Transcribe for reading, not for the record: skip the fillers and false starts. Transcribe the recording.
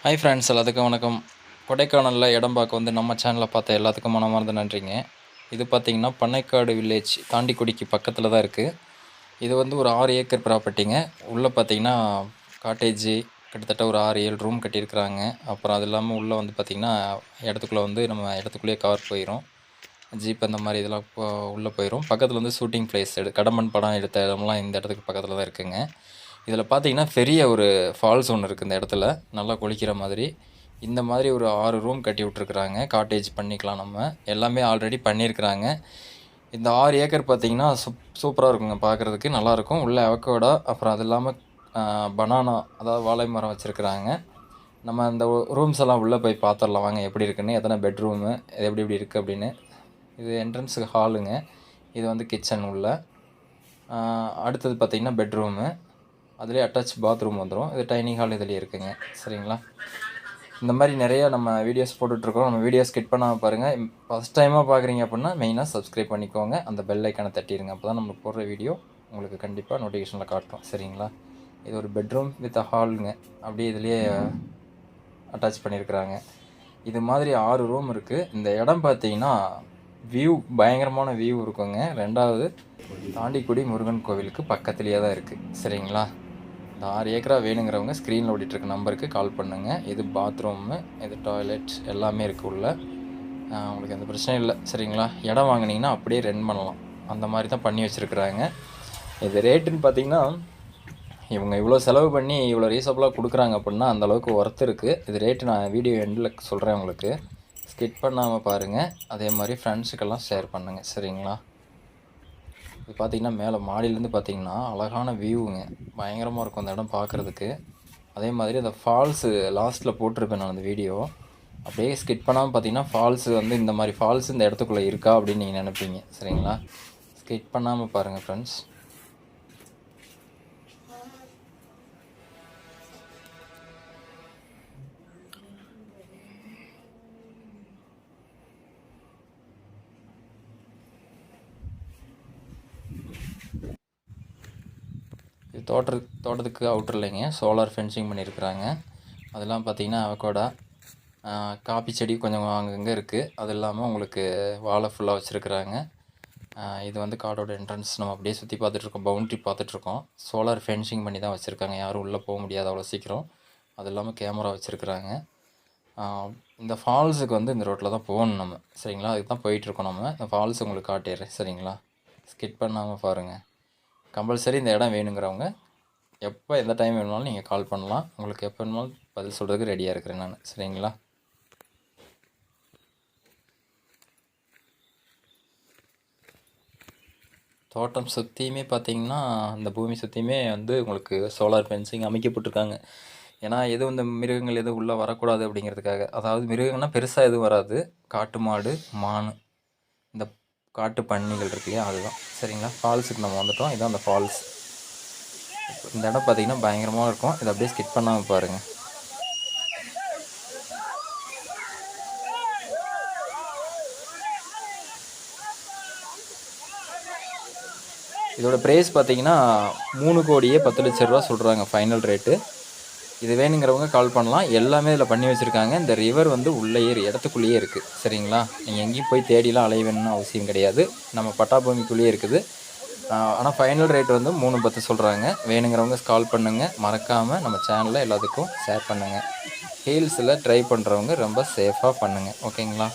Hi friends, எல்லாத்துக்கும் வணக்கம். கொடைக்கானலில் இடம் பார்க்க வந்து நம்ம சேனலை பார்த்த எல்லாத்துக்கும் மனமார்ந்த நன்றிங்க. இது பார்த்திங்கன்னா பண்ணைக்காடு வில்லேஜ் தாண்டிக்குடிக்கு பக்கத்தில் தான் இருக்குது. இது வந்து ஒரு 6 ஏக்கர் ப்ராப்பர்ட்டிங்க. உள்ளே பார்த்திங்கன்னா காட்டேஜு கிட்டத்தட்ட ஒரு 6-7 ரூம் கட்டியிருக்கிறாங்க. அப்புறம் அது இல்லாமல் உள்ளே வந்து பார்த்திங்கன்னா இடத்துக்குள்ளே வந்து நம்ம இடத்துக்குள்ளேயே கார் போயிடும், ஜீப் அந்த மாதிரி இதெல்லாம் உள்ளே போயிடும். பக்கத்தில் வந்து ஷூட்டிங் பிளேஸ் கடம்பன் படம் எடுத்த இடம்லாம் இந்த இடத்துக்கு பக்கத்தில் தான் இருக்குதுங்க. இதில் பார்த்தீங்கன்னா பெரிய ஒரு ஃபால்ஸ் ஒன்று இருக்குது இந்த இடத்துல, நல்லா குளிக்கிற மாதிரி. இந்த மாதிரி ஒரு 6 ரூம் கட்டி விட்ருக்குறாங்க. காட்டேஜ் பண்ணிக்கலாம், நம்ம எல்லாமே ஆல்ரெடி பண்ணியிருக்கிறாங்க. இந்த 6 ஏக்கர் பார்த்திங்கன்னா சூப்பராக இருக்குங்க, பார்க்குறதுக்கு நல்லாயிருக்கும். உள்ள அவக்கோடா, அப்புறம் அது இல்லாமல் பனானா, அதாவது வாழை மரம் வச்சுருக்குறாங்க. நம்ம அந்த ரூம்ஸ் எல்லாம் உள்ளே போய் பார்த்துடலாம் வாங்க, எப்படி இருக்குன்னு, எத்தனை பெட்ரூமு, இது எப்படி எப்படி இருக்குது அப்படின்னு. இது என்ட்ரன்ஸு ஹாலுங்க. இது வந்து கிச்சன் உள்ள. அடுத்தது பார்த்திங்கன்னா பெட்ரூமு, அதிலே அட்டாச் பாத்ரூம் வந்துடும். இது டைனிங் ஹால் இதிலே இருக்குங்க. சரிங்களா? இந்த மாதிரி நிறையா நம்ம வீடியோஸ் போட்டுட்ருக்கோம். நம்ம வீடியோஸ் ஸ்கிப் பண்ணாமல் பாருங்கள். ஃபஸ்ட் டைமாக பார்க்குறீங்க அப்படின்னா மெயினாக சப்ஸ்கிரைப் பண்ணிக்கோங்க, அந்த பெல் ஐக்கானை தட்டிடுங்க. அப்போ தான் நம்ம போடுற வீடியோ உங்களுக்கு கண்டிப்பாக நோட்டிஃபிகேஷனில் காட்டும். சரிங்களா? இது ஒரு பெட்ரூம் வித் ஹாலுங்க. அப்படியே இதுலேயே அட்டாச் பண்ணியிருக்கிறாங்க. இது மாதிரி 6 ரூம் இருக்குது. இந்த இடம் பார்த்தீங்கன்னா வியூ, பயங்கரமான வியூ இருக்குங்க. 2வது தாண்டிக்குடி முருகன் கோவிலுக்கு பக்கத்துலேயே தான் இருக்குது. சரிங்களா? இந்த 6 ஏக்கரா வேணுங்கிறவங்க ஸ்க்ரீனில் ஓடிட்டுருக்க நம்பருக்கு கால் பண்ணுங்கள். இது பாத்ரூமு, இது டாய்லெட் எல்லாமே இருக்குது உள்ள. உங்களுக்கு எந்த பிரச்சனையும் இல்லை. சரிங்களா? இடம் வாங்கினீங்கன்னா அப்படியே ரெண்ட் பண்ணலாம், அந்த மாதிரி தான் பண்ணி வச்சுருக்குறாங்க. இது ரேட்டுன்னு பார்த்தீங்கன்னா, இவங்க இவ்வளோ செலவு பண்ணி இவ்வளோ ரீசனபிளாக கொடுக்குறாங்க அப்படின்னா அந்தளவுக்கு ஒர்த் இருக்குது. இது ரேட்டு நான் வீடியோ எண்டில் சொல்கிறேன் உங்களுக்கு. ஸ்கிப் பண்ணாமல் பாருங்கள். அதே மாதிரி ஃப்ரெண்ட்ஸுக்கெல்லாம் ஷேர் பண்ணுங்கள். சரிங்களா? இது பார்த்திங்கன்னா மேலே மாடியிலேருந்து பார்த்திங்கன்னா அழகான வியூவுங்க, பயங்கரமாக இருக்கும் அந்த இடம் பார்க்குறதுக்கு. அதே மாதிரி அந்த ஃபால்ஸு லாஸ்ட்டில் போட்டிருப்பேன் நான் அந்த வீடியோ. அப்படியே ஸ்கிப் பண்ணாமல் பார்த்திங்கன்னா ஃபால்ஸு வந்து இந்த மாதிரி ஃபால்ஸு இந்த இடத்துக்குள்ளே இருக்கா அப்படின்னு நீங்கள் நினைப்பீங்க. சரிங்களா? ஸ்கிப் பண்ணாமல் பாருங்கள் ஃப்ரெண்ட்ஸ். இது தோட்டத்துக்கு அவுட்டர்லைங்க சோலார் ஃபென்சிங் பண்ணியிருக்கிறாங்க. அதெல்லாம் பார்த்திங்கன்னா அவகோடா, காப்பி செடி கொஞ்சம் அங்கங்கே இருக்குது. அது இல்லாமல் உங்களுக்கு வாழை ஃபுல்லாக வச்சுருக்குறாங்க. இது வந்து காடோட என்ட்ரன்ஸ். நம்ம அப்படியே சுற்றி பார்த்துட்ருக்கோம், பவுண்ட்ரி பார்த்துட்ருக்கோம். சோலார் ஃபென்சிங் பண்ணி தான் வச்சுருக்காங்க, யாரும் உள்ளே போக முடியாது அவ்வளோ சீக்கிரம். அது இல்லாமல் கேமரா வச்சுருக்குறாங்க. இந்த ஃபால்ஸுக்கு வந்து இந்த ரோட்டில் தான் போகணும் நம்ம. சரிங்களா? அதுக்கு தான் போயிட்டுருக்கோம் நம்ம. இந்த ஃபால்ஸ் உங்களுக்கு காட்டிடுறேன். சரிங்களா? ஸ்கிப் பண்ணாமல் பாருங்கள். கம்பல்சரி இந்த இடம் வேணுங்கிறவங்க எப்போ எந்த டைம் வேணுனாலும் நீங்கள் கால் பண்ணலாம். உங்களுக்கு எப்போ வேணுனாலும் பதில் சொல்கிறதுக்கு ரெடியாக இருக்கிறேன் நான். சரிங்களா? தோட்டம் சுற்றியுமே பார்த்திங்கன்னா இந்த பூமி சுற்றியுமே வந்து உங்களுக்கு சோலார் ஃபென்சிங் அமைக்கப்பட்டிருக்காங்க. ஏன்னா எதுவும் இந்த மிருகங்கள் எதுவும் உள்ளே வரக்கூடாது அப்படிங்கிறதுக்காக. அதாவது மிருகங்கள்னால் பெருசாக எதுவும் வராது. காட்டு மாடு, மான், இந்த காட்டு பன்னிகள் இருக்கு இல்லையா, அதுதான். சரிங்களா? ஃபால்ஸுக்கு நம்ம வந்துட்டோம். இதுதான் அந்த ஃபால்ஸ். இந்த இடம் பார்த்திங்கன்னா பயங்கரமாக இருக்கும். இதை அப்படியே ஸ்கிப் பண்ணாமல் பாருங்கள். இதோட ப்ரைஸ் பார்த்திங்கன்னா 3,10,00,000 ரூபா சொல்கிறாங்க ஃபைனல் ரேட்டு. இது வேணுங்கிறவங்க கால் பண்ணலாம். எல்லாமே இதில் பண்ணி வச்சுருக்காங்க. இந்த ரிவர் வந்து உள்ளேயே இடத்துக்குள்ளேயே இருக்குது. சரிங்களா? நீங்கள் எங்கேயும் போய் தேடிலாம் அலைய வேணும்னு அவசியம் கிடையாது. நம்ம பட்டாபூமிக்குள்ளேயே இருக்குது. ஆனால் ஃபைனல் ரேட் வந்து 3,10 சொல்கிறாங்க. வேணுங்கிறவங்க கால் பண்ணுங்கள். மறக்காமல் நம்ம சேனலில் எல்லாத்துக்கும் ஷேர் பண்ணுங்கள். ஹீல்ஸில் ட்ரை பண்ணுறவங்க ரொம்ப சேஃபாக பண்ணுங்கள். ஓகேங்களா?